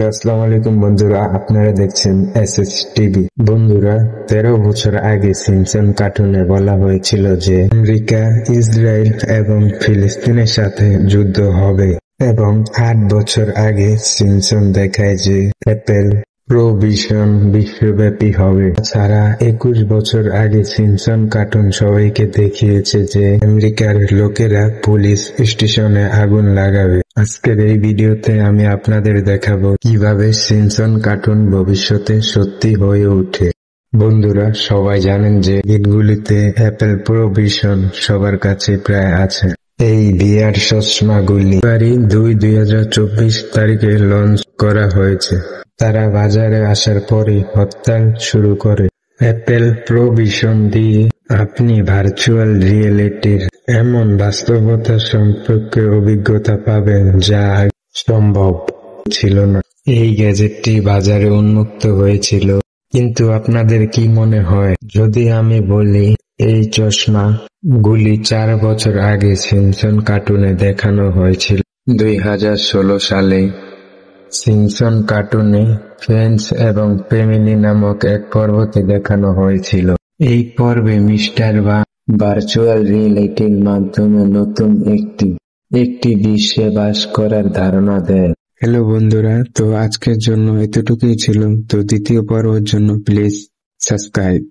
আসসালামু আলাইকুম বন্ধুরা, আপনারা দেখছেন এসএস টিভি। বন্ধুরা, 13 বছর আগে সিম্পসন কার্টুনে বলা হয়েছিল যে আমেরিকা, ইসরায়েল এবং ফিলিস্তিনের সাথে যুদ্ধ হবে, এবং 8 বছর আগে সিম্পসন দেখায় যে অ্যাপেল প্রোহিবিশন বিশ্বব্যাপী হবে। তাছাড়া 21 বছর আগে সিম্পসন কার্টুন সবাইকে দেখিয়েছে যে আমেরিকার লোকেরা পুলিশ স্টেশনে আগুন লাগাবে। আজকের এই ভিডিওতে আমি আপনাদের দেখাবো কিভাবে সিম্পসন কার্টুন ভবিষ্যতে সত্যি হয়ে ওঠে। বন্ধুরা, সবাই জানেন যে ঈদগুলিতে অ্যাপেল প্রোহিবিশন সবার কাছে প্রায় আছে। এই ভিআর চশমাগুলি ফেব্রুয়ারি 2, 2024 তারিখে লঞ্চ করা হয়েছে। তারা বাজারে আসার পরই হরতাল শুরু করে। অ্যাপেল প্রোহিবিশন দিয়ে আপনি ভার্চুয়াল রিয়েলিটির এমন বাস্তবতা সম্পর্কে অভিজ্ঞতা পাবেন যা আগে সম্ভব ছিল না। এই গ্যাজেটটি বাজারে উন্মুক্ত হয়েছিল, কিন্তু আপনাদের কি মনে হয় যদি আমি বলি এই চশমা গুলি 4 বছর আগে সিম্পসন কার্টুনে দেখানো হয়েছিল? 2016 সালে সিম্পসন কার্টুনে ফ্রেন্ডস এবং ফ্যামিলি নামক এক পর্বতে দেখানো হয়েছিল। এই পর্বে মিস্টার ভার্চুয়াল রিয়েলিটির মাধ্যমে নতুন একটি বিশ্বে বাস করার ধারণা দেয়। হ্যালো বন্ধুরা, তো আজকের জন্য এতটুকুই ছিল। তো দ্বিতীয় পর্বের জন্য প্লিজ সাবস্ক্রাইব।